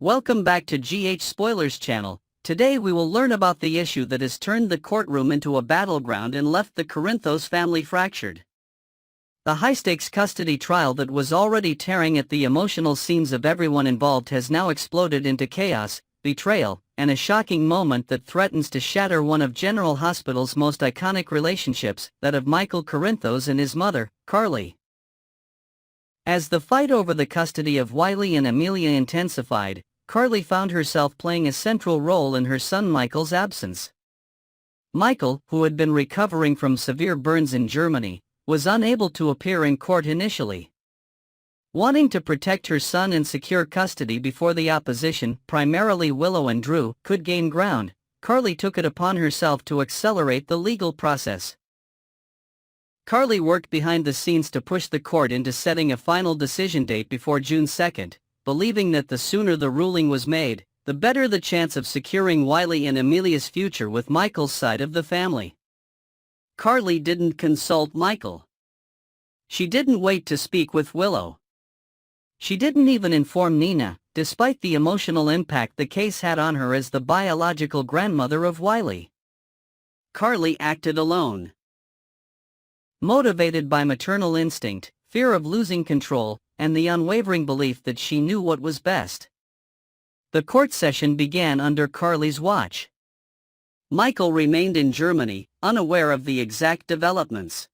Welcome back to GH Spoilers channel. Today we will learn about the issue that has turned the courtroom into a battleground and left the Corinthos family fractured. The high-stakes custody trial that was already tearing at the emotional seams of everyone involved has now exploded into chaos, betrayal, and a shocking moment that threatens to shatter one of General Hospital's most iconic relationships, that of Michael Corinthos and his mother, Carly. As the fight over the custody of Wiley and Amelia intensified, Carly found herself playing a central role in her son Michael's absence. Michael, who had been recovering from severe burns in Germany, was unable to appear in court initially. Wanting to protect her son and secure custody before the opposition, primarily Willow and Drew, could gain ground, Carly took it upon herself to accelerate the legal process. Carly worked behind the scenes to push the court into setting a final decision date before June 2, believing that the sooner the ruling was made, the better the chance of securing Wiley and Amelia's future with Michael's side of the family. Carly didn't consult Michael. She didn't wait to speak with Willow. She didn't even inform Nina, despite the emotional impact the case had on her as the biological grandmother of Wiley. Carly acted alone. Motivated by maternal instinct, fear of losing control, and the unwavering belief that she knew what was best. The court session began under Carly's watch. Michael remained in Germany, unaware of the exact developments.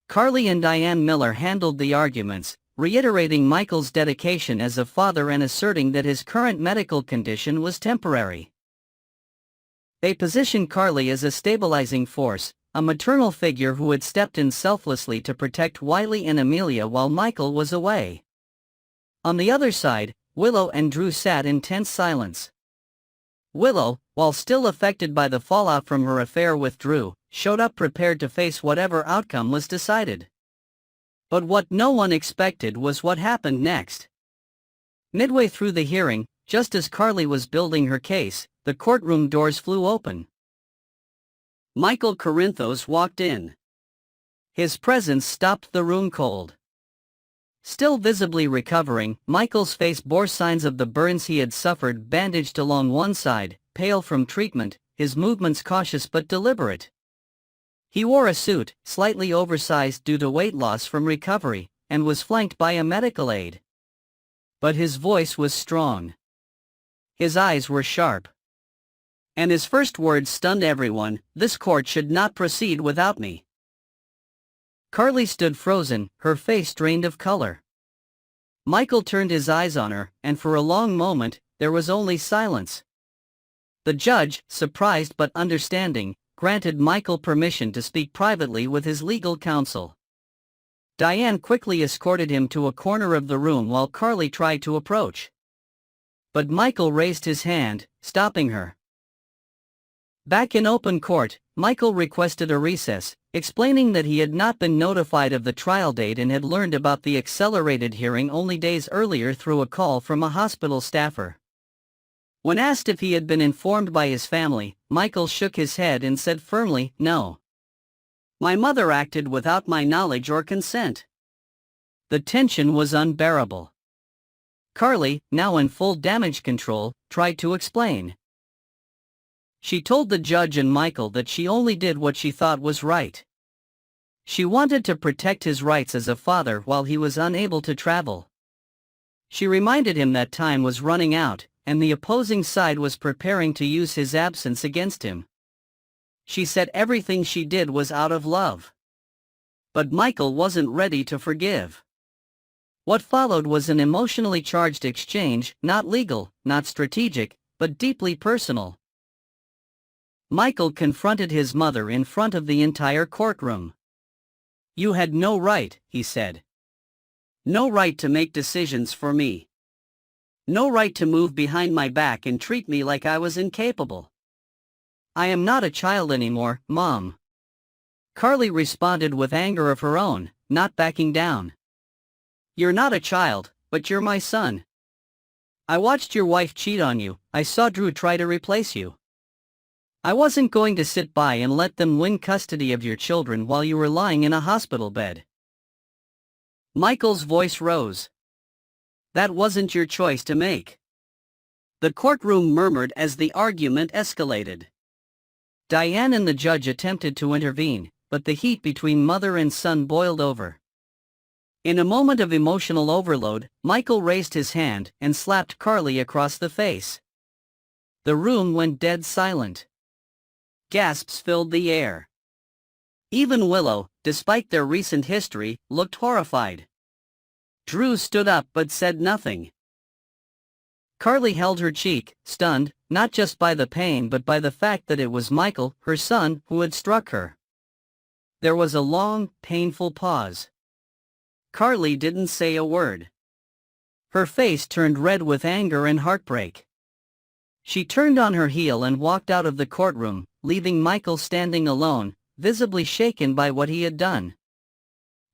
Carly and Diane Miller handled the arguments, reiterating Michael's dedication as a father and asserting that his current medical condition was temporary. They positioned Carly as a stabilizing force, a maternal figure who had stepped in selflessly to protect Wiley and Amelia while Michael was away. On the other side, Willow and Drew sat in tense silence. Willow, while still affected by the fallout from her affair with Drew, showed up prepared to face whatever outcome was decided. But what no one expected was what happened next. Midway through the hearing, just as Carly was building her case, the courtroom doors flew open. Michael Corinthos walked in. His presence stopped the room cold. Still visibly recovering, Michael's face bore signs of the burns he had suffered, bandaged along one side, pale from treatment, his movements cautious but deliberate. He wore a suit, slightly oversized due to weight loss from recovery, and was flanked by a medical aide. But his voice was strong. His eyes were sharp. And his first words stunned everyone: "This court should not proceed without me." Carly stood frozen, her face drained of color. Michael turned his eyes on her, and for a long moment, there was only silence. The judge, surprised but understanding, granted Michael permission to speak privately with his legal counsel. Diane quickly escorted him to a corner of the room while Carly tried to approach. But Michael raised his hand, stopping her. Back in open court, Michael requested a recess, explaining that he had not been notified of the trial date and had learned about the accelerated hearing only days earlier through a call from a hospital staffer. When asked if he had been informed by his family, Michael shook his head and said firmly, "No. My mother acted without my knowledge or consent." The tension was unbearable. Carly, now in full damage control, tried to explain. She told the judge and Michael that she only did what she thought was right. She wanted to protect his rights as a father while he was unable to travel. She reminded him that time was running out, and the opposing side was preparing to use his absence against him. She said everything she did was out of love. But Michael wasn't ready to forgive. What followed was an emotionally charged exchange, not legal, not strategic, but deeply personal. Michael confronted his mother in front of the entire courtroom. "You had no right," he said. "No right to make decisions for me. No right to move behind my back and treat me like I was incapable. I am not a child anymore, Mom." Carly responded with anger of her own, not backing down. "You're not a child, but you're my son. I watched your wife cheat on you. I saw Drew try to replace you. I wasn't going to sit by and let them win custody of your children while you were lying in a hospital bed." Michael's voice rose. "That wasn't your choice to make. The courtroom murmured as the argument escalated. Diane and the judge attempted to intervene, but the heat between mother and son boiled over. In a moment of emotional overload, Michael raised his hand and slapped Carly across the face. The room went dead silent. Gasps filled the air. Even Willow, despite their recent history, looked horrified. Drew stood up but said nothing. Carly held her cheek, stunned, not just by the pain but by the fact that it was Michael, her son, who had struck her. There was a long, painful pause. Carly didn't say a word. Her face turned red with anger and heartbreak. She turned on her heel and walked out of the courtroom, leaving Michael standing alone, visibly shaken by what he had done.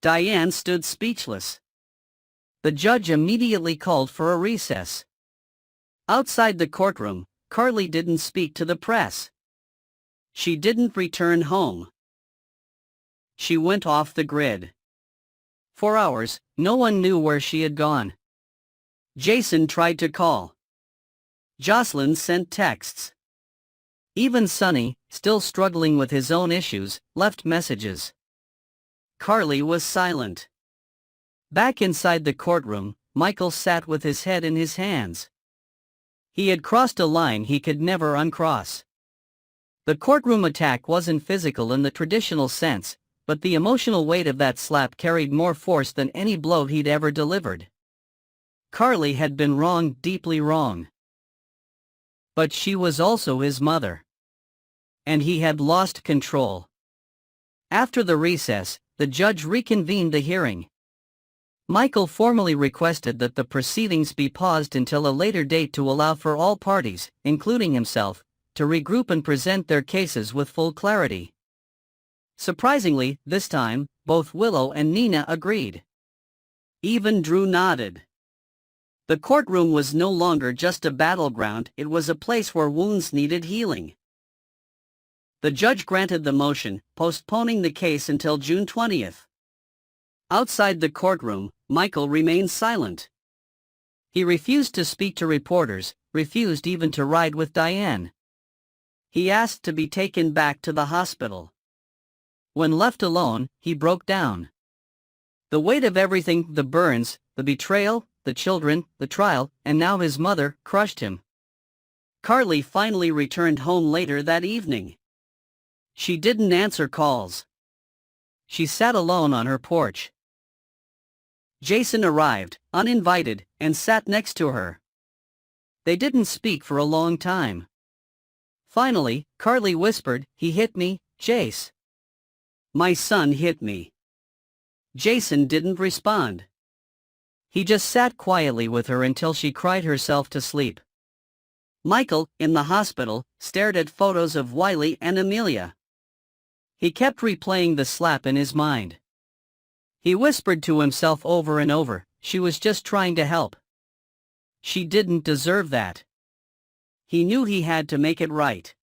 Diane stood speechless. The judge immediately called for a recess. Outside the courtroom, Carly didn't speak to the press. She didn't return home. She went off the grid. For hours, no one knew where she had gone. Jason tried to call. Jocelyn sent texts. Even Sonny, still struggling with his own issues, left messages. Carly was silent. Back inside the courtroom, Michael sat with his head in his hands. He had crossed a line he could never uncross. The courtroom attack wasn't physical in the traditional sense, but the emotional weight of that slap carried more force than any blow he'd ever delivered. Carly had been wrong, deeply wrong. But she was also his mother. And he had lost control. After the recess, the judge reconvened the hearing. Michael formally requested that the proceedings be paused until a later date to allow for all parties, including himself, to regroup and present their cases with full clarity. Surprisingly, this time, both Willow and Nina agreed. Even Drew nodded. The courtroom was no longer just a battleground, it was a place where wounds needed healing. The judge granted the motion, postponing the case until June 20th. Outside the courtroom, Michael remained silent. He refused to speak to reporters, refused even to ride with Diane. He asked to be taken back to the hospital. When left alone, he broke down. The weight of everything, the burns, the betrayal, the children, the trial, and now his mother, crushed him. Carly finally returned home later that evening. She didn't answer calls. She sat alone on her porch. Jason arrived, uninvited, and sat next to her. They didn't speak for a long time. Finally, Carly whispered, "He hit me, Jace. My son hit me." Jason didn't respond. He just sat quietly with her until she cried herself to sleep. Michael, in the hospital, stared at photos of Wiley and Amelia. He kept replaying the slap in his mind. He whispered to himself over and over, she was just trying to help. She didn't deserve that. He knew he had to make it right.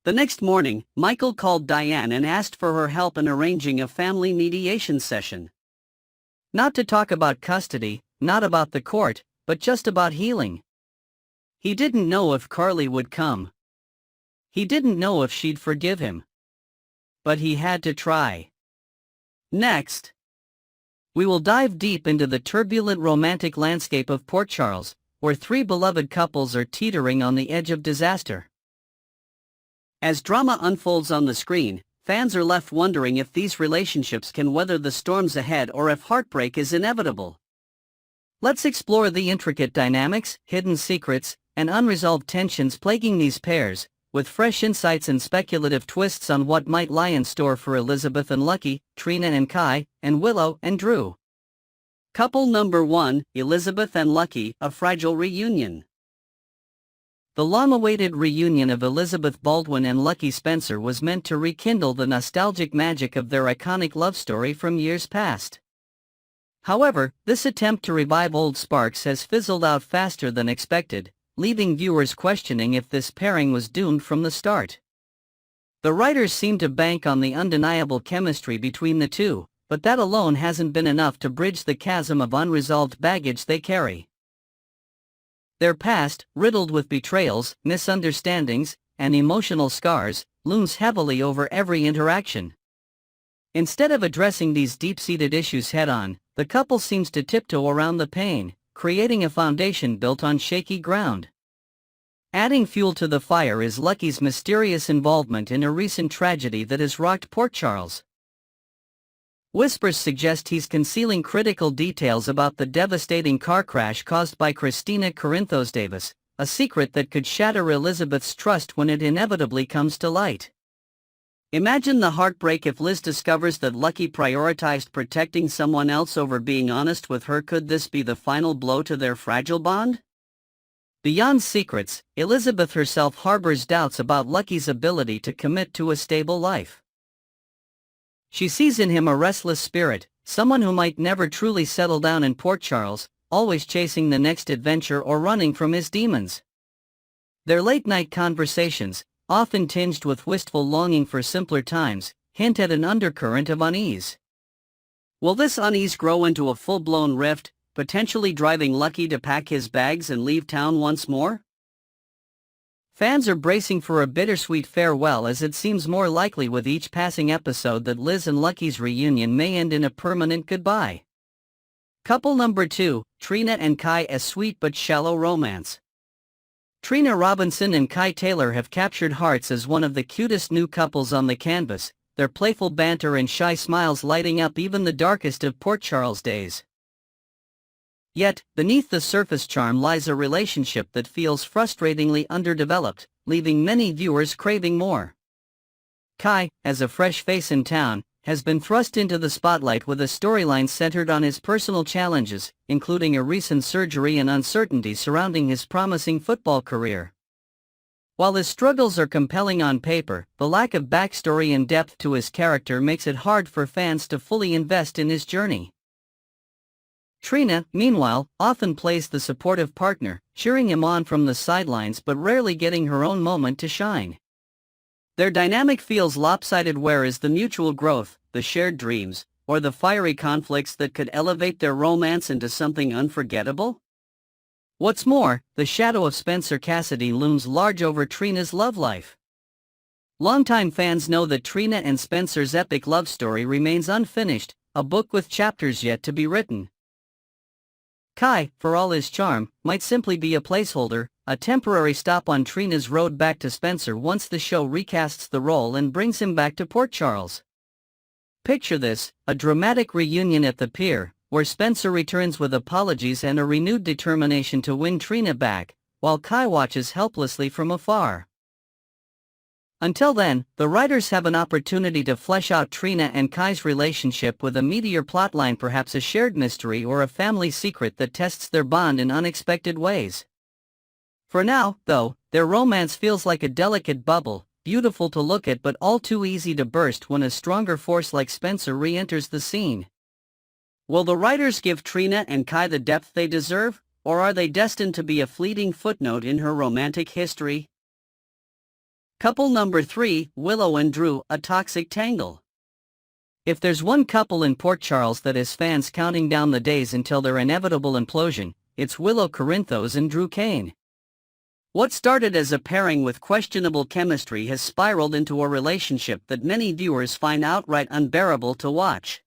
The next morning, Michael called Diane and asked for her help in arranging a family mediation session. Not to talk about custody, not about the court, but just about healing. He didn't know if Carly would come. He didn't know if she'd forgive him. But he had to try. Next, we will dive deep into the turbulent romantic landscape of Port Charles, where three beloved couples are teetering on the edge of disaster. As drama unfolds on the screen, fans are left wondering if these relationships can weather the storms ahead or if heartbreak is inevitable. Let's explore the intricate dynamics, hidden secrets, and unresolved tensions plaguing these pairs, with fresh insights and speculative twists on what might lie in store for Elizabeth and Lucky, Trina and Kai, and Willow and Drew. Couple number 1, Elizabeth and Lucky, a fragile reunion. The long-awaited reunion of Elizabeth Baldwin and Lucky Spencer was meant to rekindle the nostalgic magic of their iconic love story from years past. However, this attempt to revive old sparks has fizzled out faster than expected, leaving viewers questioning if this pairing was doomed from the start. The writers seem to bank on the undeniable chemistry between the two, but that alone hasn't been enough to bridge the chasm of unresolved baggage they carry. Their past, riddled with betrayals, misunderstandings, and emotional scars, looms heavily over every interaction. Instead of addressing these deep-seated issues head-on, the couple seems to tiptoe around the pain, creating a foundation built on shaky ground. Adding fuel to the fire is Lucky's mysterious involvement in a recent tragedy that has rocked Port Charles. Whispers suggest he's concealing critical details about the devastating car crash caused by Christina Corinthos Davis, a secret that could shatter Elizabeth's trust when it inevitably comes to light. Imagine the heartbreak if Liz discovers that Lucky prioritized protecting someone else over being honest with her. Could this be the final blow to their fragile bond? Beyond secrets, Elizabeth herself harbors doubts about Lucky's ability to commit to a stable life. She sees in him a restless spirit, someone who might never truly settle down in Port Charles, always chasing the next adventure or running from his demons. Their late-night conversations, often tinged with wistful longing for simpler times, hint at an undercurrent of unease. Will this unease grow into a full-blown rift, potentially driving Lucky to pack his bags and leave town once more? Fans are bracing for a bittersweet farewell, as it seems more likely with each passing episode that Liz and Lucky's reunion may end in a permanent goodbye. Couple number 2, Trina and Kai. A sweet but shallow romance. Trina Robinson and Kai Taylor have captured hearts as one of the cutest new couples on the canvas, their playful banter and shy smiles lighting up even the darkest of Port Charles days. Yet, beneath the surface charm lies a relationship that feels frustratingly underdeveloped, leaving many viewers craving more. Kai, as a fresh face in town, has been thrust into the spotlight with a storyline centered on his personal challenges, including a recent surgery and uncertainty surrounding his promising football career. While his struggles are compelling on paper, the lack of backstory and depth to his character makes it hard for fans to fully invest in his journey. Trina, meanwhile, often plays the supportive partner, cheering him on from the sidelines but rarely getting her own moment to shine. Their dynamic feels lopsided, whereas the mutual growth, the shared dreams, or the fiery conflicts that could elevate their romance into something unforgettable? What's more, the shadow of Spencer Cassidy looms large over Trina's love life. Longtime fans know that Trina and Spencer's epic love story remains unfinished, a book with chapters yet to be written. Kai, for all his charm, might simply be a placeholder, a temporary stop on Trina's road back to Spencer once the show recasts the role and brings him back to Port Charles. Picture this, a dramatic reunion at the pier, where Spencer returns with apologies and a renewed determination to win Trina back, while Kai watches helplessly from afar. Until then, the writers have an opportunity to flesh out Trina and Kai's relationship with a meatier plotline, perhaps a shared mystery or a family secret that tests their bond in unexpected ways. For now, though, their romance feels like a delicate bubble, beautiful to look at but all too easy to burst when a stronger force like Spencer re-enters the scene. Will the writers give Trina and Kai the depth they deserve, or are they destined to be a fleeting footnote in her romantic history? Couple number 3, Willow and Drew, a toxic tangle. If there's one couple in Port Charles that has fans counting down the days until their inevitable implosion, it's Willow Corinthos and Drew Kane. What started as a pairing with questionable chemistry has spiraled into a relationship that many viewers find outright unbearable to watch.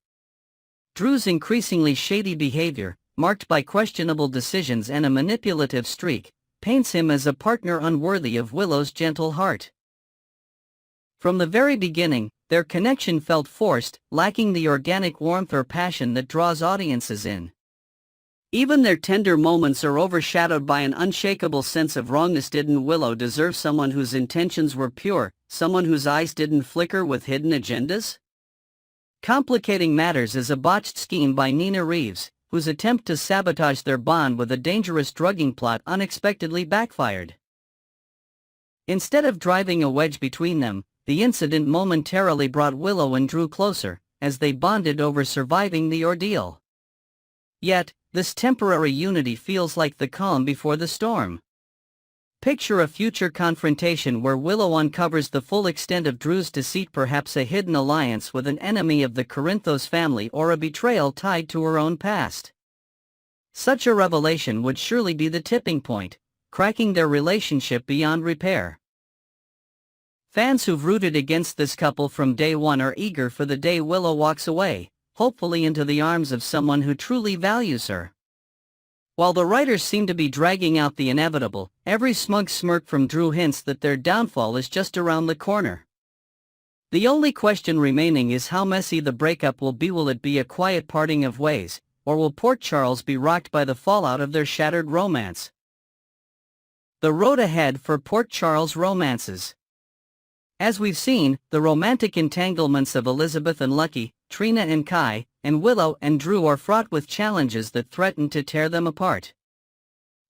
Drew's increasingly shady behavior, marked by questionable decisions and a manipulative streak, paints him as a partner unworthy of Willow's gentle heart. From the very beginning, their connection felt forced, lacking the organic warmth or passion that draws audiences in. Even their tender moments are overshadowed by an unshakable sense of wrongness. Didn't Willow deserve someone whose intentions were pure, someone whose eyes didn't flicker with hidden agendas? Complicating matters is a botched scheme by Nina Reeves, whose attempt to sabotage their bond with a dangerous drugging plot unexpectedly backfired. Instead of driving a wedge between them, the incident momentarily brought Willow and Drew closer, as they bonded over surviving the ordeal. Yet, this temporary unity feels like the calm before the storm. Picture a future confrontation where Willow uncovers the full extent of Drew's deceit, perhaps a hidden alliance with an enemy of the Corinthos family or a betrayal tied to her own past. Such a revelation would surely be the tipping point, cracking their relationship beyond repair. Fans who've rooted against this couple from day one are eager for the day Willow walks away, hopefully into the arms of someone who truly values her. While the writers seem to be dragging out the inevitable, every smug smirk from Drew hints that their downfall is just around the corner. The only question remaining is how messy the breakup will be. Will it be a quiet parting of ways, or will Port Charles be rocked by the fallout of their shattered romance? The road ahead for Port Charles romances. As we've seen, the romantic entanglements of Elizabeth and Lucky, Trina and Kai, and Willow and Drew are fraught with challenges that threaten to tear them apart.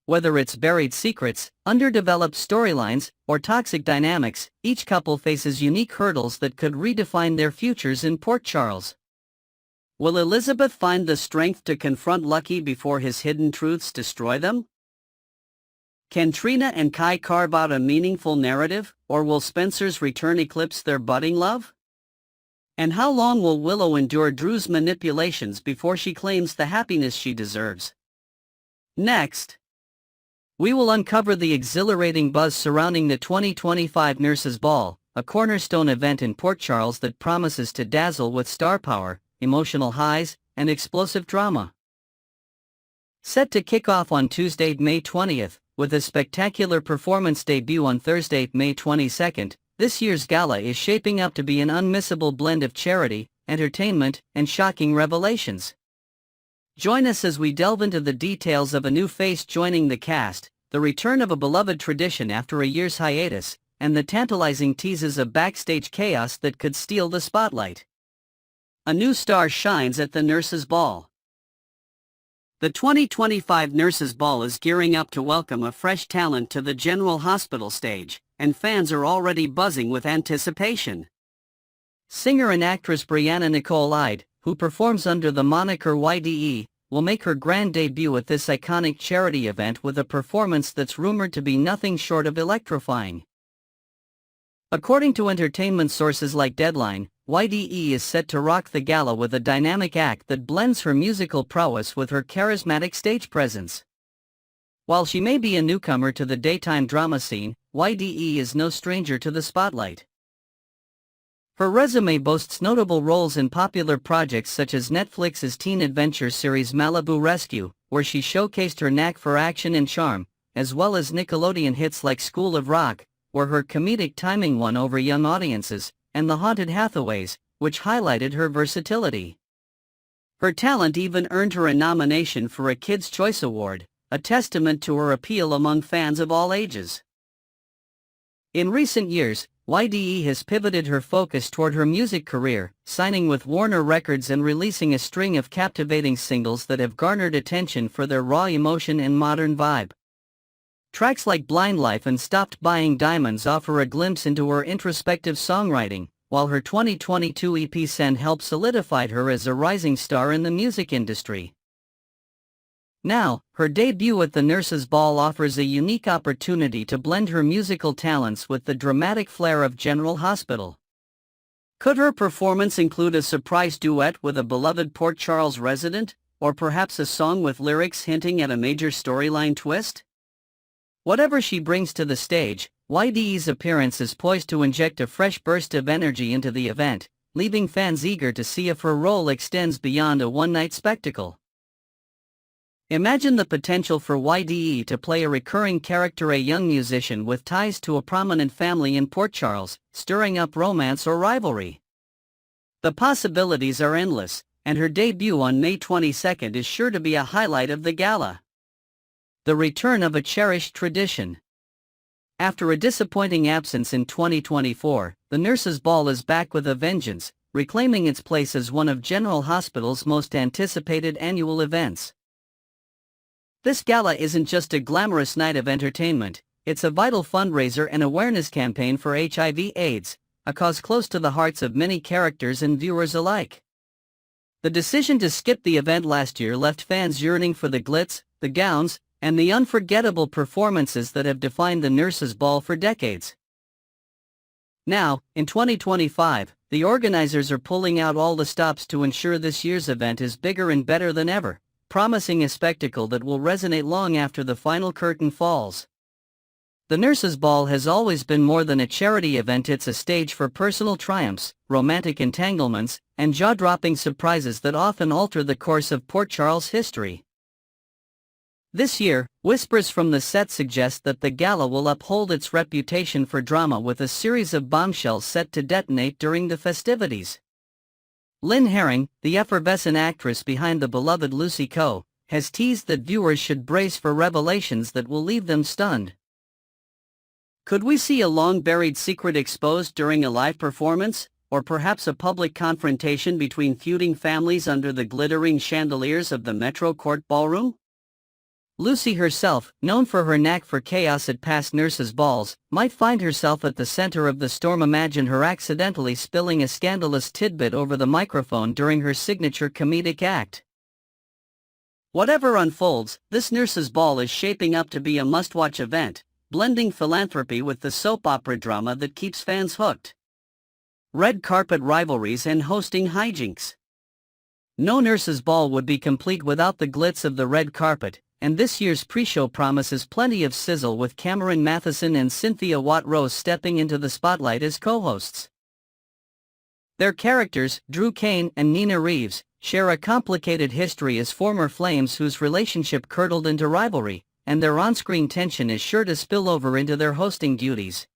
Whether it's buried secrets, underdeveloped storylines, or toxic dynamics, each couple faces unique hurdles that could redefine their futures in Port Charles. Will Elizabeth find the strength to confront Lucky before his hidden truths destroy them? Can Trina and Kai carve out a meaningful narrative, or will Spencer's return eclipse their budding love? And how long will Willow endure Drew's manipulations before she claims the happiness she deserves? Next, we will uncover the exhilarating buzz surrounding the 2025 Nurses' Ball, a cornerstone event in Port Charles that promises to dazzle with star power, emotional highs, and explosive drama. Set to kick off on Tuesday, May 20th, with a spectacular performance debut on Thursday, May 22nd, this year's gala is shaping up to be an unmissable blend of charity, entertainment, and shocking revelations. Join us as we delve into the details of a new face joining the cast, the return of a beloved tradition after a year's hiatus, and the tantalizing teases of backstage chaos that could steal the spotlight. A new star shines at the Nurses' Ball. The 2025 Nurses' Ball is gearing up to welcome a fresh talent to the General Hospital stage, and fans are already buzzing with anticipation. Singer and actress Brianna Nicole Ide, who performs under the moniker YDE, will make her grand debut at this iconic charity event with a performance that's rumored to be nothing short of electrifying. According to entertainment sources like Deadline, YDE is set to rock the gala with a dynamic act that blends her musical prowess with her charismatic stage presence. While she may be a newcomer to the daytime drama scene, YDE is no stranger to the spotlight. Her resume boasts notable roles in popular projects such as Netflix's teen adventure series Malibu Rescue, where she showcased her knack for action and charm, as well as Nickelodeon hits like School of Rock, where her comedic timing won over young audiences, and The Haunted Hathaways, which highlighted her versatility. Her talent even earned her a nomination for a Kids' Choice Award, a testament to her appeal among fans of all ages. In recent years, YDE has pivoted her focus toward her music career, signing with Warner Records and releasing a string of captivating singles that have garnered attention for their raw emotion and modern vibe. Tracks like Blind Life and Stopped Buying Diamonds offer a glimpse into her introspective songwriting, while her 2022 EP Send helped solidify her as a rising star in the music industry. Now, her debut at the Nurses' Ball offers a unique opportunity to blend her musical talents with the dramatic flair of General Hospital. Could her performance include a surprise duet with a beloved Port Charles resident, or perhaps a song with lyrics hinting at a major storyline twist? Whatever she brings to the stage, YDE's appearance is poised to inject a fresh burst of energy into the event, leaving fans eager to see if her role extends beyond a one-night spectacle. Imagine the potential for YDE to play a recurring character, a young musician with ties to a prominent family in Port Charles, stirring up romance or rivalry. The possibilities are endless, and her debut on May 22nd is sure to be a highlight of the gala. The return of a cherished tradition. After a disappointing absence in 2024, the Nurses' Ball is back with a vengeance, reclaiming its place as one of General Hospital's most anticipated annual events. This gala isn't just a glamorous night of entertainment, it's a vital fundraiser and awareness campaign for HIV/AIDS, a cause close to the hearts of many characters and viewers alike. The decision to skip the event last year left fans yearning for the glitz, the gowns, and the unforgettable performances that have defined the Nurses' Ball for decades. Now, in 2025, the organizers are pulling out all the stops to ensure this year's event is bigger and better than ever, promising a spectacle that will resonate long after the final curtain falls. The Nurses' Ball has always been more than a charity event. It's a stage for personal triumphs, romantic entanglements, and jaw-dropping surprises that often alter the course of Port Charles' history. This year, whispers from the set suggest that the gala will uphold its reputation for drama with a series of bombshells set to detonate during the festivities. Lynn Herring, the effervescent actress behind the beloved Lucy Coe, has teased that viewers should brace for revelations that will leave them stunned. Could we see a long-buried secret exposed during a live performance, or perhaps a public confrontation between feuding families under the glittering chandeliers of the Metro Court Ballroom? Lucy herself, known for her knack for chaos at past nurses' balls, might find herself at the center of the storm. Imagine her accidentally spilling a scandalous tidbit over the microphone during her signature comedic act. Whatever unfolds, this nurses' ball is shaping up to be a must-watch event, blending philanthropy with the soap opera drama that keeps fans hooked. Red carpet rivalries and hosting hijinks. No nurses' ball would be complete without the glitz of the red carpet, and this year's pre-show promises plenty of sizzle with Cameron Matheson and Cynthia Watt-Rose stepping into the spotlight as co-hosts. Their characters, Drew Kane and Nina Reeves, share a complicated history as former flames whose relationship curdled into rivalry, and their on-screen tension is sure to spill over into their hosting duties.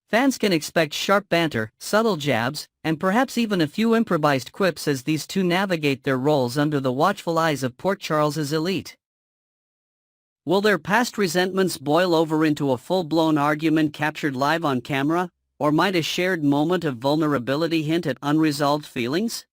Fans can expect sharp banter, subtle jabs, and perhaps even a few improvised quips as these two navigate their roles under the watchful eyes of Port Charles's elite. Will their past resentments boil over into a full-blown argument captured live on camera, or might a shared moment of vulnerability hint at unresolved feelings?